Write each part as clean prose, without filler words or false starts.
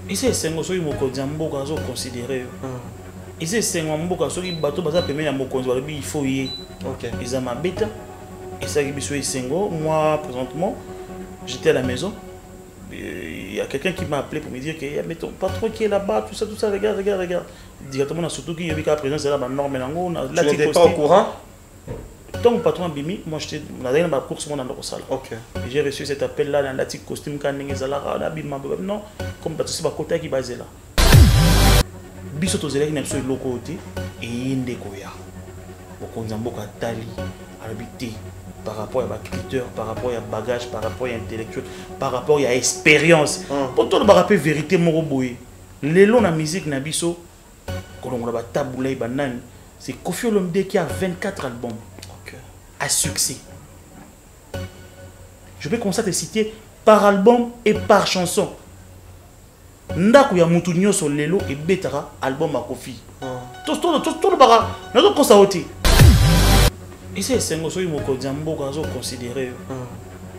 Ici c'est un soir mokonzi mboka zo considérer. Ici c'est un mboka soki bato baza pemé ya mokonzi balobi il faut y. OK. Ils ont ma bêta. Et ça qui biso Sengo, moi présentement, j'étais à la maison. Il y a quelqu'un qui m'a appelé pour me dire que mais ton patron qui est là-bas, tout ça, regarde. Directement, surtout qu'il y avait qu'à la présence, c'est là, norme, là, tu n'étais pas au courant? Tant que patron a bimi, moi j'étais dans ma course, dans le salle. Ok. J'ai reçu cet appel-là dans la petite costume, non, comme tu sais, côté qui est basé là. Biso to zela qui n'a pas le côté, et il y a un tali, habité. Par rapport à ma culture, par rapport à bagage, par rapport à intellectuel, par rapport à expérience. Pour tout le rappel vérité, Moroboé. Les longs la musique Nabiso, quand on a taboulé banane, c'est Kofi Olomide qui a 24 albums à succès. Je vais commencer à te citer par album et par chanson. Ndaku ya Moutounio sur Lelo et Betara album à Kofi. Tout le bara, nous qu'on s'aote. Ici c'est un soir mokonzi mboka zo considérer.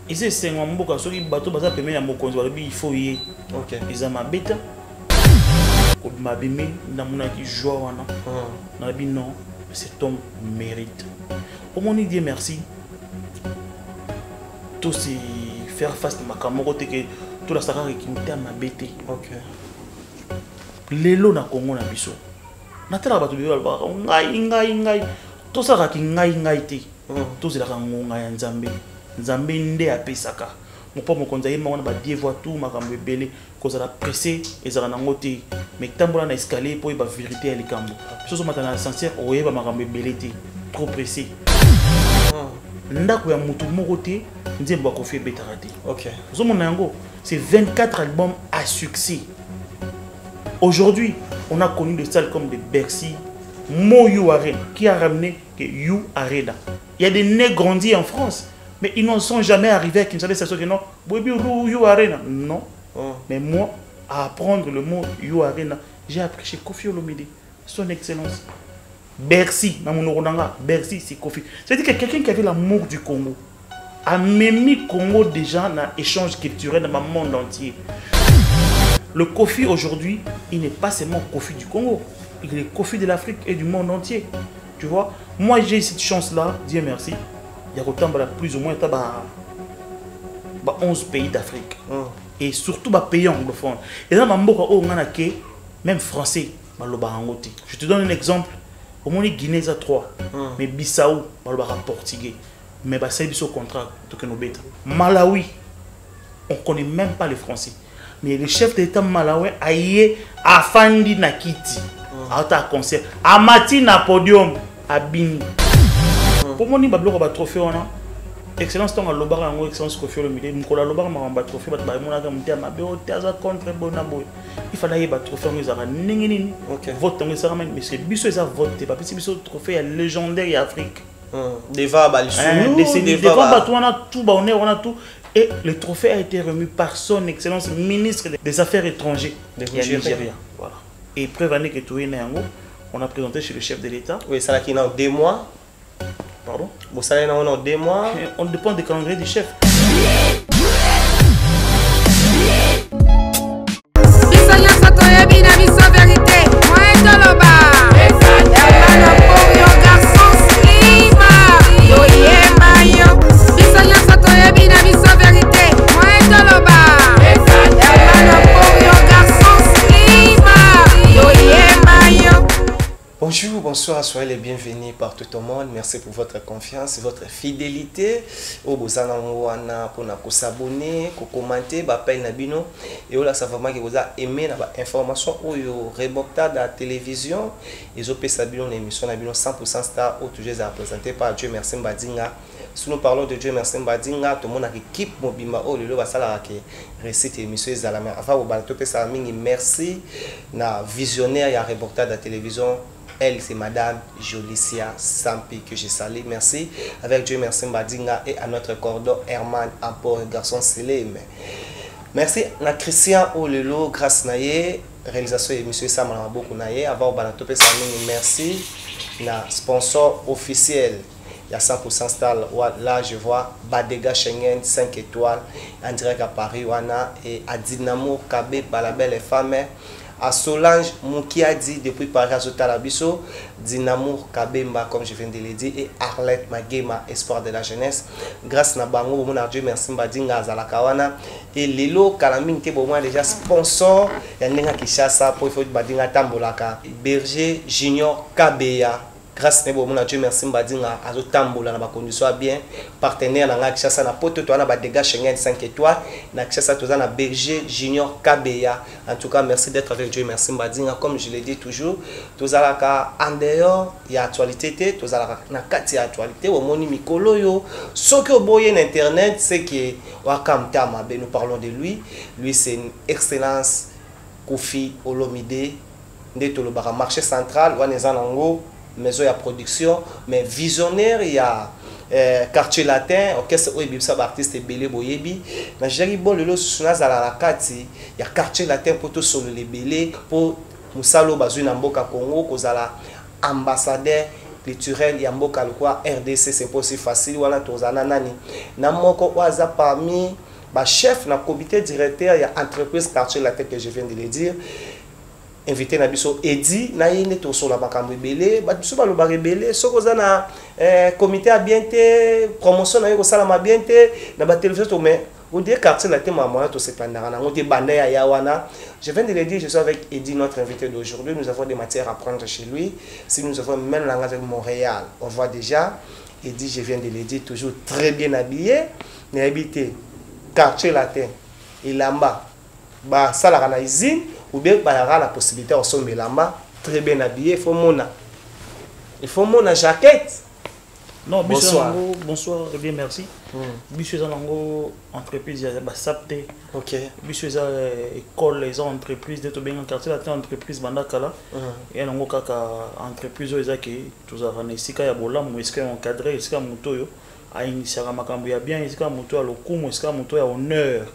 Ici c'est un mboka soki bato baza pemé ya mokonzi balobi il faut y. OK. Ils ont ma bêta. Ko ma bimi na mona ki joie wana. Na bi non, cet homme mérite. Au moins Dieu merci. Tout c'est faire face à ma camarade que tout la sara qui m'était ma bêta. OK. Lelo na Congo na biso. Na tela bato bi ba ngai. Tout ça qui ngai te. Tout ça qui ngai nzambe. Nzambe nde apesaka. Mon papa mo konza yema wana ba die voix tout makambo ebele ko za pressé ezaka na ngote. Mais tambola na escalier pour ba vérité ya likambo. Biso so matana sincère oyeba makambo ebele te. Trop pressé. Ndako ya mutu moko te nzembo Kofi Betara te. OK. Zo mona yango, c'est 24 albums à succès. Aujourd'hui, on a connu des salles comme de Bercy, Mo You Arena, qui a ramené que You Arena. Il y a des nés grandis en France, mais ils n'en sont jamais arrivés à Kinshasa. C'est sûr que non, You Arena. Non. Mais moi, à apprendre le mot You Arena, j'ai appris chez Kofi Olomide, son excellence. Bercy, Bercy, c'est Kofi. C'est-à-dire que quelqu'un qui avait l'amour du Congo a même mis Congo déjà dans l'échange culturel dans le monde entier. Le Kofi aujourd'hui, il n'est pas seulement Kofi du Congo. Il est Kofi de l'Afrique et du monde entier. Tu vois, moi j'ai cette chance-là, Dieu merci. Il y a autant plus ou moins 11 pays d'Afrique. Et surtout les pays anglophones. Et là, même français, je te donne un exemple. Au moins Guinée à 3, mais Bissau, portugais. Mais c'est le contrat de Malawi, on ne connaît même pas les Français. Mais le chef d'État malawi a Fandi Nakiti. À concert, à Matina podium, à Bini. Pour moi, il y a un trophée. Excellence, ton alobara en excellence Kofi Olomide. Mkola alobara ma trophée, bat ba mona kam tia ma be teaza contre bonaboy. Il fallait y trophée en ezara ningini. Vote en ezara mais c'est biso eza vote pas petit biso trophée légendaire et Afrique. Deva ba lisunu, deva ba on a tout ba on a tout. Et le trophée a été remis par son excellence ministre des Affaires étrangères de Nigeria. Voilà. Et preuve année que tout est né on a présenté chez le chef de l'État. Oui, ça là qui n'a 2 mois. Pardon? Bon, ça là on a 2 mois. On dépend des calendriers du chef. Bonjour, bonsoir, soyez les bienvenus partout au monde. Merci pour votre confiance, votre fidélité. Au bozana wana pour na s'abonner, commenter, ba paye na bino et là ça vraiment que vous avez aimé na information ou yo reportage de la télévision et zo pesa bino na émission na bino 100% star ou toujours présenté par Dieu merci Mbadinga. Si nous parlons de Dieu merci Mbadinga, tout le monde a équipe mobima o lelo ba sala ke recette émission ezalama. Avant au balto pesa mingi merci na visionnaire ya reportage de la télévision. Elle, c'est Madame Jolicia Sampi que je salue. Merci. Avec Dieu, merci Mbadinga et à notre cordon Herman Ampor, garçon célèbre. Merci à Christian Olelo, grâce naye, réalisation de M. Sam Maboko naye. Avant Banatopé Samini, merci. Na sponsor officiel. y a 100% Star. Là, je vois Badega Schengen, 5 étoiles, en direct à Paris, et à Dynamo, Kabé, Balabel et Femme. À Solange, Moukiadi, depuis Paris, à Zotalabiso, Dynamo, Kabemba, comme je viens de le dire, et Arlette Magema, espoir de la jeunesse. Grâce à Bango, mon Dieu, merci Mbadinga, Zalakawana. Et Lelo, Kalamine, qui est déjà sponsor, et Nenga Kishasa, pour faire Badinga Tambolaka. Berger Junior Kabeya. Grâce à Dieu, merci Mbadinga, Azo Tambola, na condition bien. Partenaire, na Kishasa, na poto, toi, na Badega Schengen 5 étoiles. Na Kishasa, toi, na Berger Junior Kabeya. En tout cas, merci d'être avec Dieu, merci Mbadinga. Comme je le dis toujours, tous en dehors, il y a actualité, tous na kati actualité, au moni mikolo yo. Ce que vous voyez sur Internet, c'est que Wakam Tamabe, nous parlons de lui. Lui, c'est une excellence. Kofi Olomide, Ndetolobara, marché central, Wanezanango. Maison de production, mais visionnaire, il y a quartier latin, orchestre Oebibsa, artiste Belé Boyebi. Mais j'ai bon le lot sur la carte, il y a quartier latin pour tout sur les Belé, pour Moussalo Bazou Namboka Congo, Kozala ambassadeur culturel Yamboka quoi RDC, c'est pas aussi facile, voilà Tozana Nani. Namoko Waza parmi chef, na comité directeur, il y a entreprise quartier latin que je viens de le dire. Invité na biso Edi na yene to so la makambo belé ba biso ba lo ba rebelé soko za na comité a bien té promotion na yo sala ma bien té na ba télévision to mais on dit quartier la té maman to sepandara na on dit banda ya yawana. Je viens de le dire, je suis avec Edi, notre invité d'aujourd'hui. Nous avons des matières à prendre chez lui. Si nous avons même la de Montréal, on voit déjà Edi, je viens de le dire, toujours très bien habillé, mais habité quartier latin et là-bas ba sala na usine ou bien la possibilité de se très bien habillé. Il faut mon jaquette. Non, bonsoir. Bonsoir, bien merci. Monsieur Zanango, entreprise, il y a SAPTE. Ok. Monsieur école, les entreprises, de bien en quartier, la entreprise Bandakala. Et un entreprise, qui tout a ici, il y a bolam, il y a encadré, il y a moto. A initié makambo ya bien isika moto ya lokumu isika moto ya honneur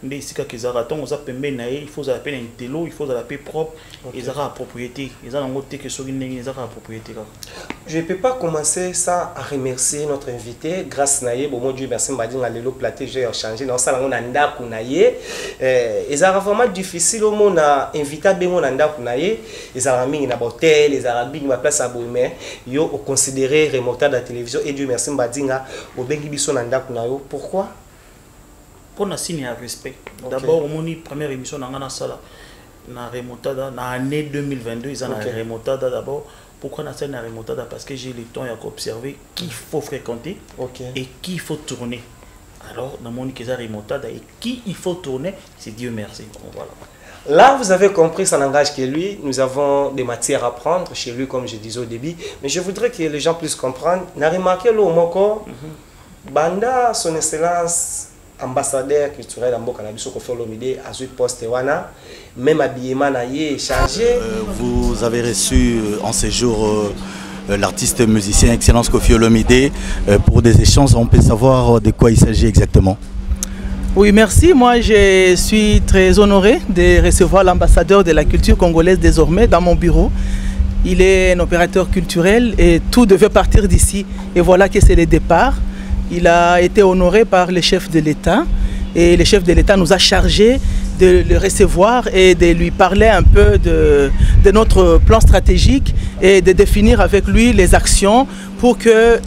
ndé isika kezara ton oza pembe na il faut za peine intelo il faut za la paix propre ezara propriété ezara ngo te que soki ndenge ezara propriété. Je ne peux pas commencer sans remercier notre invité grâce naye bon Dieu merci Mbadinga lelo platé j'ai changé dans ça na ndaku naye ezara vraiment difficile au monde na invité bengo na ndaku naye ezara mingi na hôtel ezara bing ma place à Boumé yo au considérer remonter la télévision et Dieu merci Mbadinga pourquoi? Pour un signe de respect. D'abord, mon première émission dans la salle, na remontada, dans l'année 2022, ils ont une remontada d'abord. Pourquoi on a une remontada? Parce que j'ai le temps d'observer qui faut fréquenter et qui il faut tourner. Alors, dans mon cas, remontada et qui il faut tourner, c'est Dieu merci. Voilà. Là, vous avez compris son langage que lui, nous avons des matières à prendre chez lui, comme je disais au début. Mais je voudrais que les gens puissent comprendre. On a remarqué le mot Banda, son excellence, ambassadeur culturel en Bokanabis, Kofi Olomide, a eu poste wana, même habillement est changé. Vous avez reçu en séjour l'artiste musicien Excellence Kofi Olomide pour des échanges. On peut savoir de quoi il s'agit exactement? Oui, merci. Moi, je suis très honoré de recevoir l'ambassadeur de la culture congolaise désormais dans mon bureau. Il est un opérateur culturel et tout devait partir d'ici. Et voilà que c'est le départ. Il a été honoré par le chef de l'État et le chef de l'État nous a chargé de le recevoir et de lui parler un peu de notre plan stratégique et de définir avec lui les actions pour que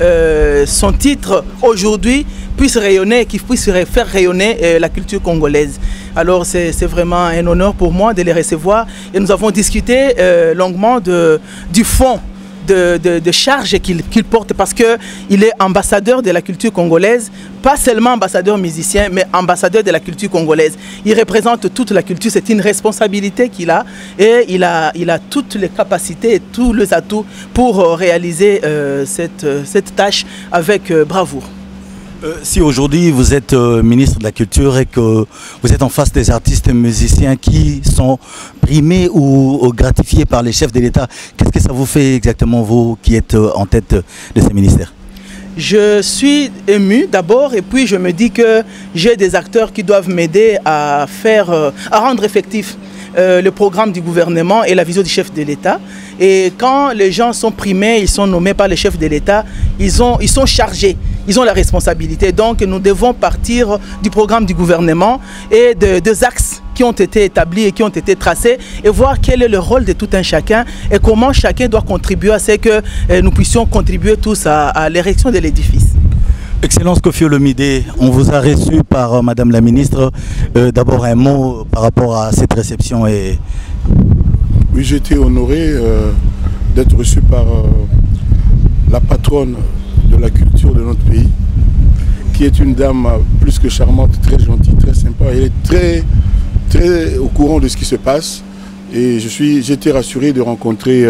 son titre aujourd'hui puisse rayonner, qu'il puisse faire rayonner la culture congolaise. Alors c'est vraiment un honneur pour moi de les recevoir et nous avons discuté longuement du fond de charge qu'il porte parce qu'il est ambassadeur de la culture congolaise, pas seulement ambassadeur musicien, mais ambassadeur de la culture congolaise. Il représente toute la culture, c'est une responsabilité qu'il a et il a toutes les capacités et tous les atouts pour réaliser cette tâche avec bravoure. Si aujourd'hui vous êtes ministre de la Culture et que vous êtes en face des artistes musiciens qui sont primés ou gratifiés par les chefs de l'État, qu'est-ce que ça vous fait exactement, vous qui êtes en tête de ces ministères? Je suis ému d'abord et puis je me dis que j'ai des acteurs qui doivent m'aider à rendre effectif le programme du gouvernement et la vision du chef de l'État. Et quand les gens sont primés, ils sont nommés par le chef de l'État, ils sont chargés, ils ont la responsabilité. Donc nous devons partir du programme du gouvernement et de deux axes qui ont été établis et qui ont été tracés et voir quel est le rôle de tout un chacun et comment chacun doit contribuer à ce que nous puissions contribuer tous à l'érection de l'édifice. Excellence Kofi Olomide, on vous a reçu par Madame la Ministre. D'abord un mot par rapport à cette réception. Oui, j'ai été honoré d'être reçu par la patronne de la culture de notre pays, qui est une dame plus que charmante, très gentille, très sympa. Elle est très au courant de ce qui se passe. Et j'ai été rassuré de rencontrer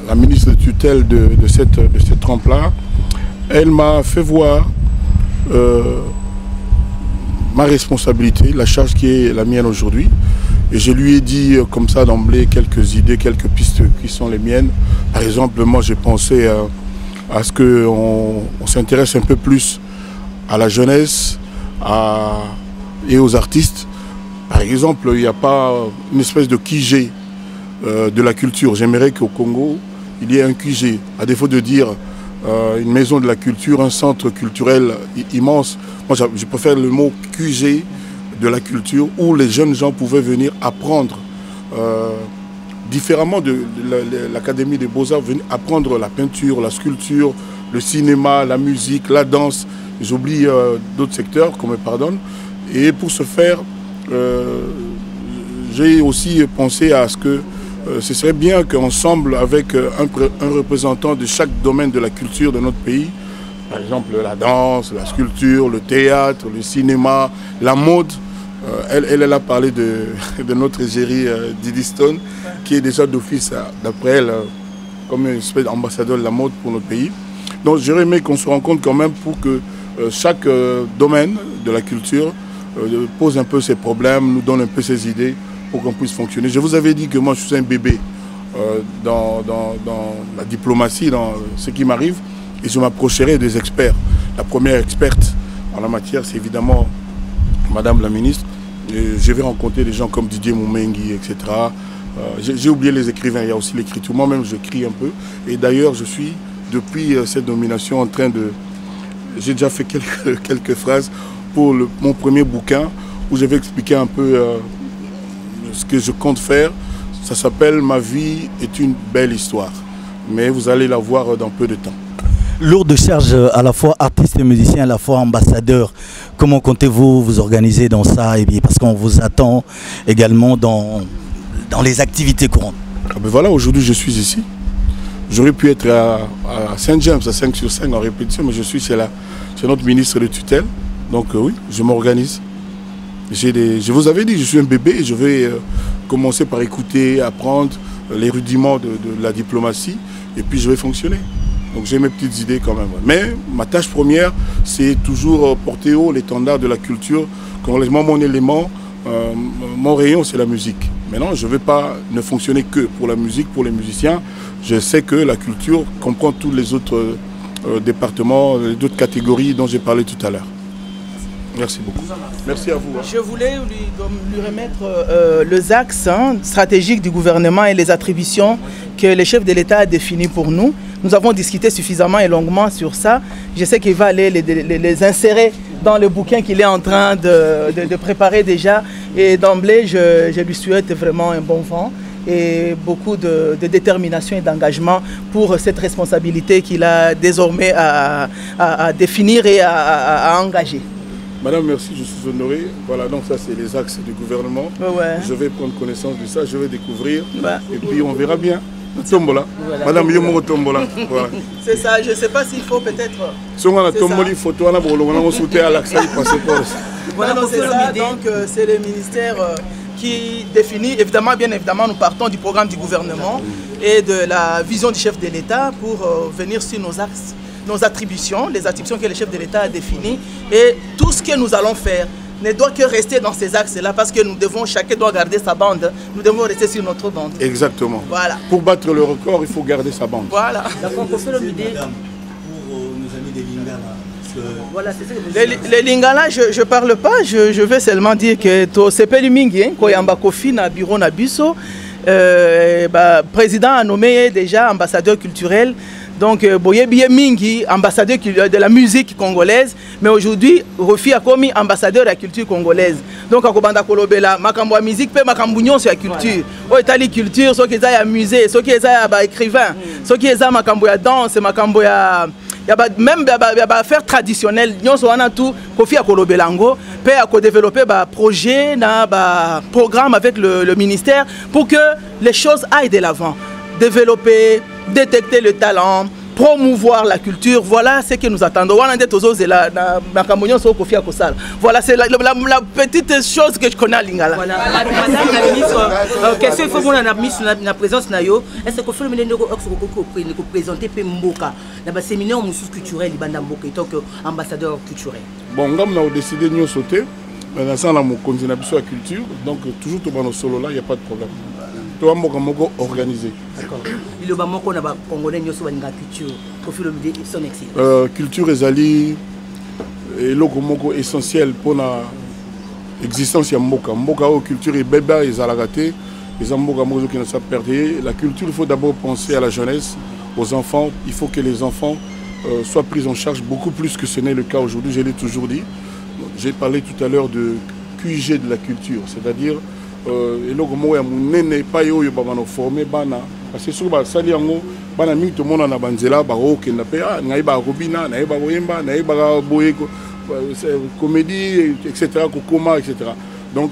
la ministre de tutelle de cette trempe-là. Elle m'a fait voir ma responsabilité, la charge qui est la mienne aujourd'hui. Et je lui ai dit comme ça d'emblée quelques idées, quelques pistes qui sont les miennes. Par exemple, moi j'ai pensé à ce qu'on s'intéresse un peu plus à la jeunesse et aux artistes. Par exemple, il n'y a pas une espèce de QG de la culture. J'aimerais qu'au Congo, il y ait un QG, à défaut de dire une maison de la culture, un centre culturel immense. Moi, je préfère le mot QG de la culture, où les jeunes gens pouvaient venir apprendre différemment de l'Académie des Beaux-Arts, venir apprendre la peinture, la sculpture, le cinéma, la musique, la danse. J'oublie d'autres secteurs, qu'on me pardonne. Et pour ce faire, j'ai aussi pensé à ce que ce serait bien qu'ensemble, avec un représentant de chaque domaine de la culture de notre pays, par exemple la danse, la sculpture, le théâtre, le cinéma, la mode, elle a parlé de notre égérie Didi Stone, qui est déjà d'office, d'après elle, comme une espèce d'ambassadeur de la mode pour notre pays. Donc j'aurais aimé qu'on se rencontre quand même pour que chaque domaine de la culture pose un peu ses problèmes, nous donne un peu ses idées, pour qu'on puisse fonctionner. Je vous avais dit que moi je suis un bébé dans la diplomatie, dans ce qui m'arrive, et je m'approcherai des experts. La première experte en la matière, c'est évidemment Madame la Ministre. Et je vais rencontrer des gens comme Didier Moumengi, etc. J'ai oublié les écrivains, il y a aussi l'écriture. Moi-même, j'écris un peu. Et d'ailleurs, je suis, depuis cette nomination, en train de... J'ai déjà fait quelques phrases pour mon premier bouquin, où je vais expliquer un peu ce que je compte faire. Ça s'appelle « Ma vie est une belle histoire ». Mais vous allez la voir dans peu de temps. Lourde charge, à la fois artiste et musicien, à la fois ambassadeur. Comment comptez-vous vous organiser dans ça? Et bien, parce qu'on vous attend également dans les activités courantes. Ah ben voilà, aujourd'hui je suis ici. J'aurais pu être à Saint-James, à 5/5 en répétition, mais je suis chez notre ministre de tutelle. Donc oui, je m'organise. Je vous avais dit, je suis un bébé et je vais commencer par écouter, apprendre les rudiments de la diplomatie et puis je vais fonctionner. Donc j'ai mes petites idées quand même. Mais ma tâche première, c'est toujours porter haut l'étendard de la culture. Moi, mon élément, mon rayon, c'est la musique. Maintenant, je ne vais pas ne fonctionner que pour la musique, pour les musiciens. Je sais que la culture comprend tous les autres départements, d'autres catégories dont j'ai parlé tout à l'heure. Merci beaucoup. Merci à vous. Je voulais lui remettre les axes stratégiques du gouvernement et les attributions que le chef de l'État a définies pour nous. Nous avons discuté suffisamment et longuement sur ça. Je sais qu'il va aller les insérer dans le bouquin qu'il est en train de préparer déjà. Et d'emblée, je lui souhaite vraiment un bon vent et beaucoup de détermination et d'engagement pour cette responsabilité qu'il a désormais à définir et à engager. Madame, merci, je suis honoré. Voilà, donc ça c'est les axes du gouvernement. Ouais. Je vais prendre connaissance de ça, je vais découvrir. Ouais. Et puis on verra bien. Tombola. Voilà. Madame Yomo Tombola. Voilà. C'est ça, je ne sais pas s'il faut peut-être... Si on a tomboli photo, on a sauté à l'accès du passeport. Voilà, c'est ça. Donc c'est le ministère qui définit, évidemment, bien évidemment, nous partons du programme du gouvernement et de la vision du chef de l'État pour venir sur nos axes, nos attributions, les attributions que le chef de l'État a définies et tout ce que nous allons faire ne doit que rester dans ces axes-là parce que nous devons, chacun doit garder sa bande, nous devons rester sur notre bande. Exactement. Voilà. Pour battre le record, il faut garder sa bande. Voilà. D'accord, pour faire l'idée pour nos amis des Lingala, Voilà, c'est ça que les Lingala, je ne parle pas, je vais seulement dire que c'est pas du mingi, quand il y a un Kofi na bureau na biso, président a nommé déjà ambassadeur culturel. Donc, Boye Biye Mingi, ambassadeur de la musique congolaise, mais aujourd'hui, Rofi a commis ambassadeur de la culture congolaise. Donc, à Kobanda Kolobela, Makambo musique, pe Makambo sur la culture. Au Italie culture, ceux qui ont musée, ceux qui ont écrivain, ceux qui ont Makambo danse, Makambo même affaires traditionnelles, nous avons tout Kofi a Kolobelango, pe a développer un projet, un programme avec le ministère pour que les choses aillent de l'avant. Développer, détecter le talent, promouvoir la culture, voilà ce que nous attendons. Voilà, c'est la petite chose que je connais à Lingala. Voilà, madame la ministre, qu'est-ce qu'il faut qu'on a mis sur la présence nayo? Est-ce que faut le présenter Mboka dans le séminaire culturel il tant qu'ambassadeur culturel? Bon, nous avons décidé de nous sauter. Maintenant, nous avons continué à la culture, donc toujours tout dans solo là, il n'y a pas de problème. Tout le monde organisé. D'accord. Il y a un Congolais qui a culture, profil de son excellence. Culture est essentiel pour l'existence de Mboka. Mboka, culture est bébé, ils ont raté. Les Mboka qui ne savent pas perdre. La culture, il faut d'abord penser à la jeunesse, aux enfants. Il faut que les enfants soient pris en charge beaucoup plus que ce n'est le cas aujourd'hui. Je l'ai toujours dit. J'ai parlé tout à l'heure de QIG de la culture, c'est-à-dire et là comme moi mon nene pas yo yo bana formé bana parce que sur ba sali yango bana mingi to mona na banzela ba o ke na pe ngai ba robina na ba boyemba na ba boye comédie etc. kokoma etc. Donc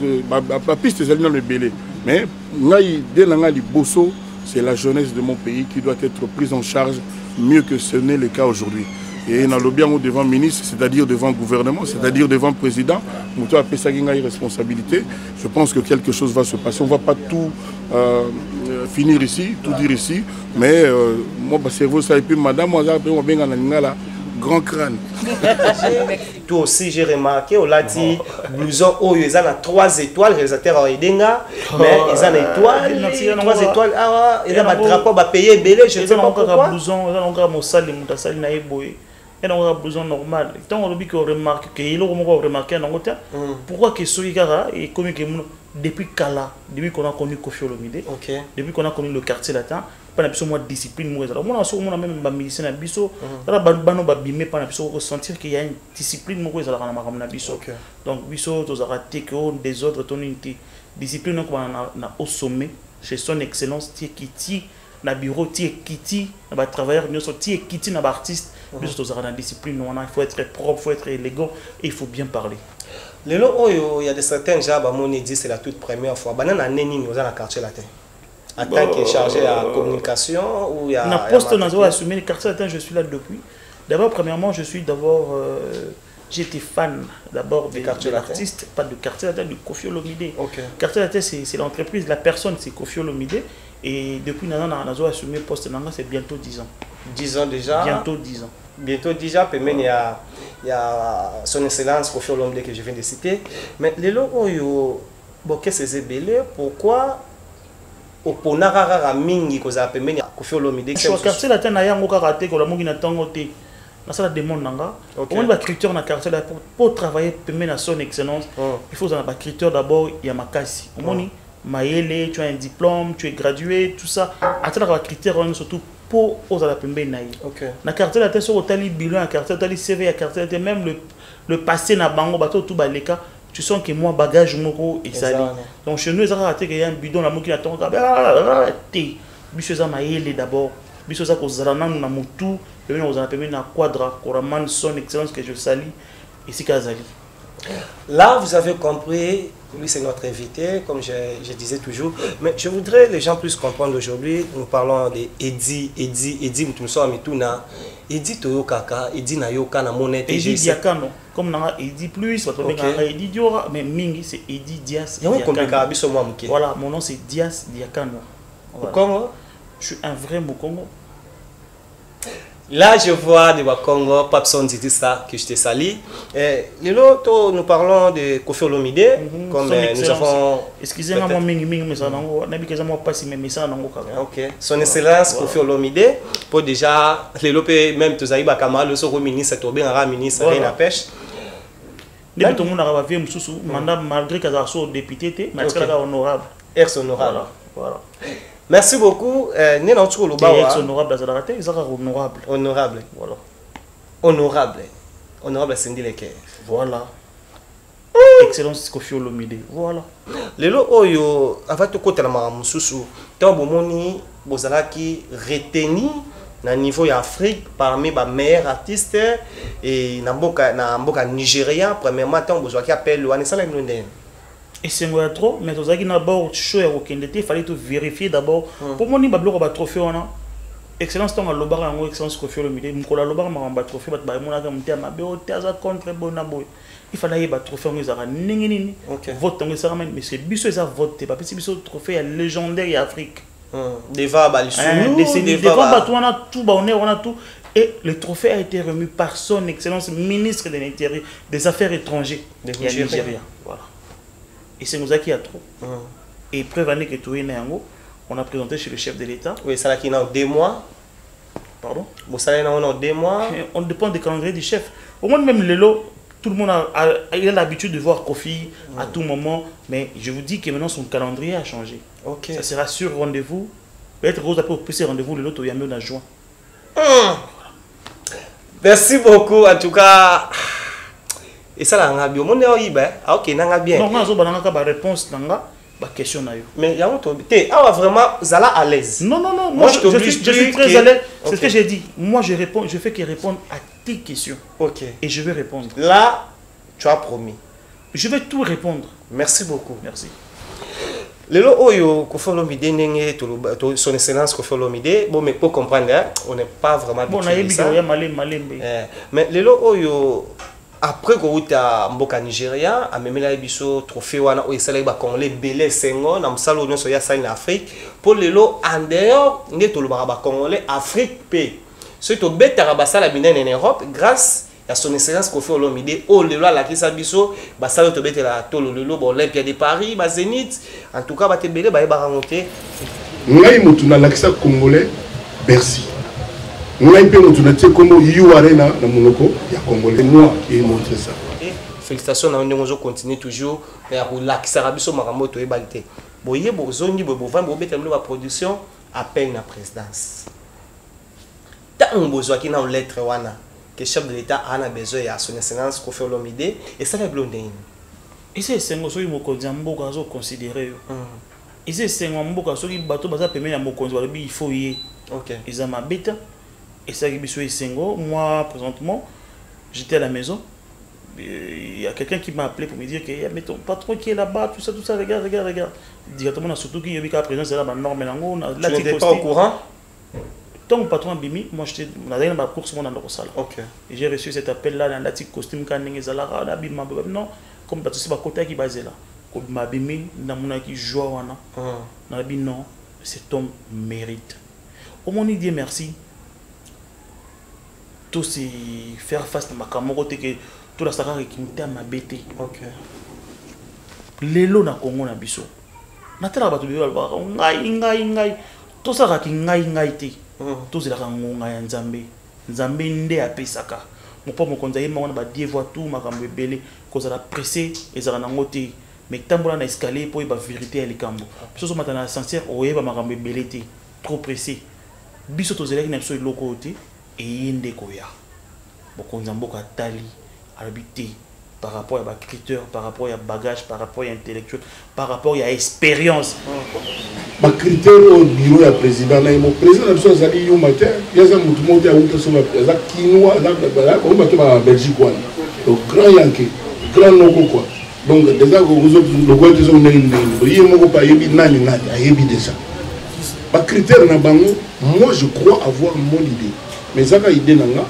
la piste c'est dans le belé mais ngai dès nga liboso c'est la jeunesse de mon pays qui doit être prise en charge mieux que ce n'est le cas aujourd'hui. Et dans le bien devant le ministre, c'est-à-dire devant le gouvernement, c'est-à-dire devant le président, nous avons fait une responsabilité. Je pense que quelque chose va se passer. On ne va pas tout finir ici, tout dire ici, mais moi, mon cerveau, ça et puis madame, moi, j'ai un grand crâne. Toi aussi, j'ai remarqué, on l'a dit, blouson, oh, ils ont 3 étoiles, réalisateur Edenga, mais ils ont étoiles, 3 étoiles, ils ont un drapeau, payer belé, je ne sais pas pourquoi. Blouson, ils ont un moussal, il y a un blouson normal. Tant on remarque qu'il y a remarqué en Angleterre, pourquoi que Soigara est comme depuis Kala, depuis qu'on a connu Kofi Olomide, depuis qu'on a connu le quartier latin, pas de discipline. Moi, on a même des musiciens à Bisso, ressentir qu'il y a une discipline. Donc, Bisso, tu as raté que des autres, ton discipline au sommet, chez son excellence, qui est na bureau, qui est na travailleur, qui est na artiste. Il faut être propre, il faut être élégant et il faut bien parler. Il y a certains gens qui disent que c'est la toute première fois. Il y a un quartier latin. En tant que chargé à la communication ou il y a un poste dans assumé le quartier latin, je suis là depuis. D'abord, premièrement, j'étais fan d'abord de l'artiste, pas de quartier latin, de Kofi Olomide. Quartier latin, c'est l'entreprise, la personne, c'est Kofi Olomide. Et depuis que j'ai assumé le poste, c'est bientôt 10 ans. 10 ans déjà. Bientôt 10 ans. Bientôt déjà, il y a son excellence Kofi Olomide que je viens de citer. Mais les logos, qu'est-ce que c'est belé? Pourquoi au Ponarara Mingi que ça permet Kofi Olomide? Je suis quartier latin na yango karaté ko la mongi na tango te. Na ça la demande nanga. On va critère na quartier là pour travailler permet na son excellence. Il faut un critère d'abord il y a makasi. Omoni Maëlle, tu as un diplôme, tu es gradué, tout ça. Attends la critère surtout pour aux la pembe naï. Na quartier latin sur otali bilan na quartier otali CV à quartier latin même le passé na bango bato tout baleka. Tu sens que moi bagage moko et ça. Donc chez nous ils ont raté qu'il y a un bidon la moki attend té biso za maëlle d'abord biso za ko zalana na mutu et on a permis na quadra koraman son excellence que je salue ici Kazali. Là, vous avez compris, lui c'est notre invité, comme je disais toujours. Mais je voudrais les gens plus comprendre aujourd'hui. Nous parlons de Eddie Mutumso Amituna, Eddie Toyokaka, Eddie Nayoka, na monnaie. Eddie Diakano, comme na Eddie plus, Eddie Diora, mais Mingi c'est Eddie Dias. Voilà, mon nom c'est Dias Diakano. Au Congo? Je suis un vrai Mukongo. Là, je vois de Congo, Papson dit ça, que je te salue. Lelo, nous parlons de Koffi Olomide, comme nous avons... Excusez-moi, moi, mais ça n'a pas si mais ça n'a pas. Ok. Son Excellence Koffi Olomide, pour déjà, Lelo, même tous les Bakama, le second ministre, Tobé, un ministre, rien à pêche. Depuis tout le monde a vu mandat malgré qu'il y a un député, mais c'est honorable. Ex-honorable. Voilà. Merci beaucoup. Ex-honorable, c'est honorable. Honorable. Voilà. Honorable. Honorable, c'est Ndileke. Voilà. Excellence Koffi Olomide. Voilà. Lelo oyo avant de côté la maramususu, tant bomoni bozalaki retenu na niveau ya Afrique parmi les meilleurs artistes et na mboka Nigeria premièrement tant bozwaki appel loane sala mnondene. Et c'est moi trop, mais aux agues d'abord show et aucun fallait tout vérifier d'abord. Pour moi, ni bablo ba trophée on a. Excellence tant à l'obar en excellence Koffi Olomide. M'kola l'obar ma ba trophée bat ba mon aga m'tia ma be otaza contre bonaboy. Il fallait ba trophée on ezara ningi nini. Vote on ezara mais c'est biso eza vote pas petit biso trophée légendaire et Afrique. Deva ba lisunu. Deva ba on a tout ba on a tout. Et le trophée a été remis par son excellence ministre de l'Intérieur des Affaires étrangères de Nigeria. Voilà. Et c'est nous qui a trop. Et preuve année que tout est né, on a présenté chez le chef de l'État. Oui, ça là qui est dans 2 mois. Pardon? Bon, ça là dans 2 mois. On dépend des calendriers du chef. Au moins même Lelo, tout le monde a l'habitude de voir Koffi à tout moment. Mais je vous dis que maintenant son calendrier a changé. Ça sera sur rendez-vous. Peut-être Rose après au PC rendez-vous le lot au Yamé en juin. Merci beaucoup en tout cas. Et ça là, on a bien. Ok, on bien. Non, on a une réponse dans la question. Mais il y a vraiment, vous allez à l'aise. Non, moi je suis très à l'aise. C'est ce que j'ai dit. Moi je réponds, je fais qu'ils répondent à tes questions. Ok. Et je vais répondre. Là, tu as promis. Je vais tout répondre. Merci beaucoup. Merci. Lelo oyo Koffi Olomide nenge son excellence Koffi Olomide, bon mais pour comprendre, on n'est pas vraiment habitué. Mais lelo oyo après que tu as mboka Nigeria, a même la biso trophée wana o esala ba congolais belé sengo na msalo nyonso ya sa en Afrique pour lelo en dehors nge to ba congolais Afrique pe. Ce to betara basala binen en Europe grâce à son excellence Koffi Olomide o lelo la kisa biso basala to betela to lelo ba Olympia de Paris, ba Zénith, en tout cas ba te belé ba raconter. Ngai mutuna la kisa congolais Bercy. Ngai pe mutuna te comme yu arena na monoko ya congolais moi qui montre ça. Félicitations on nous continue toujours ya relaxer biso makambo to ebalite. Boye bozongi bo vendre bo betela ba production appel na présidence. Ta on besoin qui na lettre wana que chef de l'État a besoin ya son excellence Koffi Olomide et ça les blondin. Et c'est sengo so moko mboka zo considérer. Et c'est sengo mboka so ki bato baza pemé ya mokonzi wala bi il faut y. OK. Ils ont ma bête. Et ça qui est Sengo, moi présentement, j'étais à la maison. Il y a quelqu'un qui m'a appelé pour me dire qu'il y a ton patron qui est là-bas, tout ça, regarde. Directement, surtout qu'il y a eu la présence de la norme. Tu n'étais pas au courant? Tant mon patron a bimi, moi j'étais dans la course dans le salle. Et j'ai reçu cet appel-là dans la petite costume non, comme tu sais, côté qui est basé là. Comme ma bimi, dans mon qui joue, non, cet homme mérite. Au moins, il dit merci. Tout c'est faire face à ma camarade que tout la sara qui m'était à ma bête. OK. Lelo na Congo na biso. Na tala ba to bi ba ngai. Tout ça ki ngai te. Tout c'est la ngonga ya Nzambe. Nzambe nde apesaka. Mon papa mo konza yema wana ba die voix tout makambo ebele ko za la pressé ezara na ngote. Mais tambola na escalier pour ba vérité ya likambo. Biso so matana sincère oyeba makambo ebele te. Trop pressé. Biso to zelaki na biso loko te. Et yende koya bokonza mboka tali habité par rapport à critères, par rapport à bagage, par rapport à intellectuel, par rapport à expérience. Ma critère au bureau du président, le président a besoin d'aller au matin. Il y a un mouvement qui a été sur la quinoa, on va en Belgique. Donc grand Yankee, grand logo quoi. Donc déjà vous autres le quoi ils sont nés, il y a mon pas yebi nani déjà. Ma critère na bango, moi je crois avoir mon idée. Mais ça, idée nanga,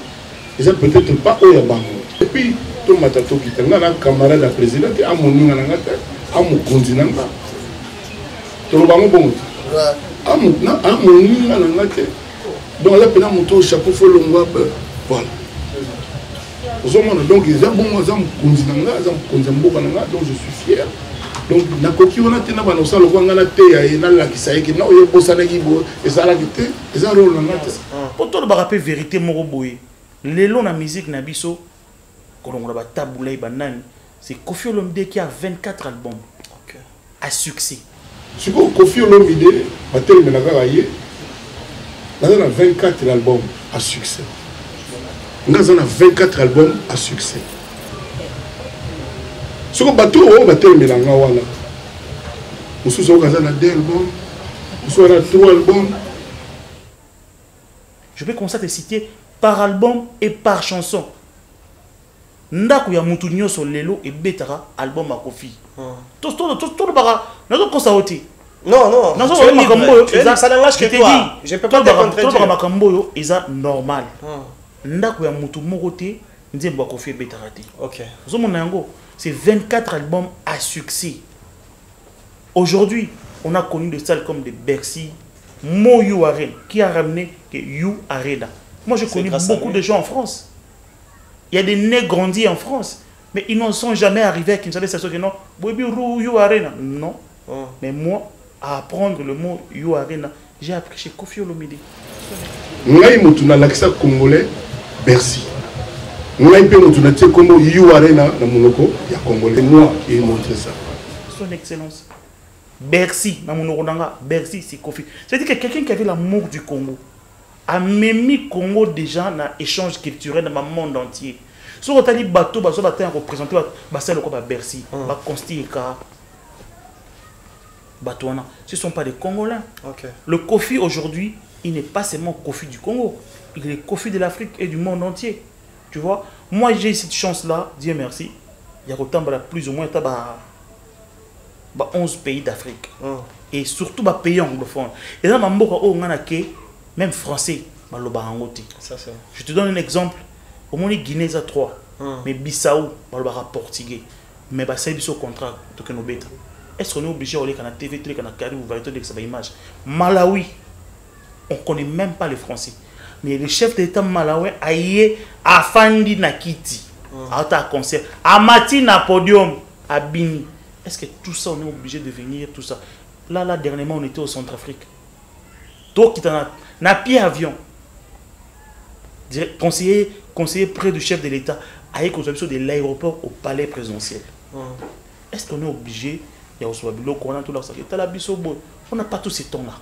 ça peut-être pas au yabango. Et puis, tout matato qui est un camarade de président qui a mon nom à mon continent. Tout le bango bon. À mon nom Donc là, pendant mon tour, chapeau, faut le voir. Voilà. Donc, ils ont bon, donc je suis fier. Donc, nakoki on a tenu à nous le voir na te na la kisaiki na oyo bosana ki bo ezala kite eza rôle na te. Pour tout le barapé vérité moko boye. Lelo na musique na biso kolongola ba taboulay banani. C'est Koffi Olomide qui a 24 albums. OK. À succès. Si Koffi Olomide batel menaka yé. Là on a 24 albums à succès. Nous on a 24 albums à succès. Ce que bateau on va terminer là voilà. Nous sommes au Kazan 2 albums, nous sommes à 3 albums. Je vais commencer à te citer par album et par chanson. Ndaku ya mutu nyoso lelo et betara album à Koffi. Tout le bara, nazo konsaoti. Non, nazo ça n'engage que toi. Je peux pas te contredire. Tout le makambo eza normal. Ndaku ya mutu mokote nzembo Koffi betara te. OK. Zo monango. C'est 24 albums à succès. Aujourd'hui, on a connu des salles comme de Bercy, Mo You Arena, qui a ramené que You Arena. Moi, je connais beaucoup de gens en France. Il y a des nés grandis en France, mais ils n'en sont jamais arrivés à Kinshasa. C'est sûr que non, You Arena. Non. Mais moi, à apprendre le mot You Arena, j'ai appris chez Koffi Olomide. Moi, je suis congolais, Bercy. Moi, je suis comme You Arena, il y a Congolais. Moi qui ai montré ça. Son Excellence. Bercy, Bercy, c'est Koffi. C'est-à-dire que quelqu'un qui avait l'amour du Congo a même mis Congo déjà dans l'échange culturel dans le monde entier. Si on a dit bateau, on va représenter Bercy, ce ne sont pas des Congolais. Okay. Le Koffi aujourd'hui, il n'est pas seulement Koffi du Congo, il est Koffi de l'Afrique et du monde entier. Tu vois, moi j'ai cette chance-là, Dieu merci. Il y a autant plus ou moins 11 pays d'Afrique. Et surtout les pays anglophones. Et là, même français, je te donne un exemple. Au moins, Guinée, il y a 3. Mais Bissau, il y a portugais. Mais c'est un contrat. Est-ce qu'on est obligé d'aller à la TV, à la carrière, ou à l'image? Malawi, on ne connaît même pas les Français. Mais le chef d'État malawais a Fandi Nakiti, à concert, à Mati na podium, à Bini. Est-ce que tout ça, on est obligé de venir, tout ça? Là, dernièrement, on était au Centrafrique. Donc, il y a un pied avion. Conseiller près du chef de l'État, à de l'aéroport au palais présidentiel. Est-ce qu'on est obligé? Il y a on n'a pas tous ces temps-là.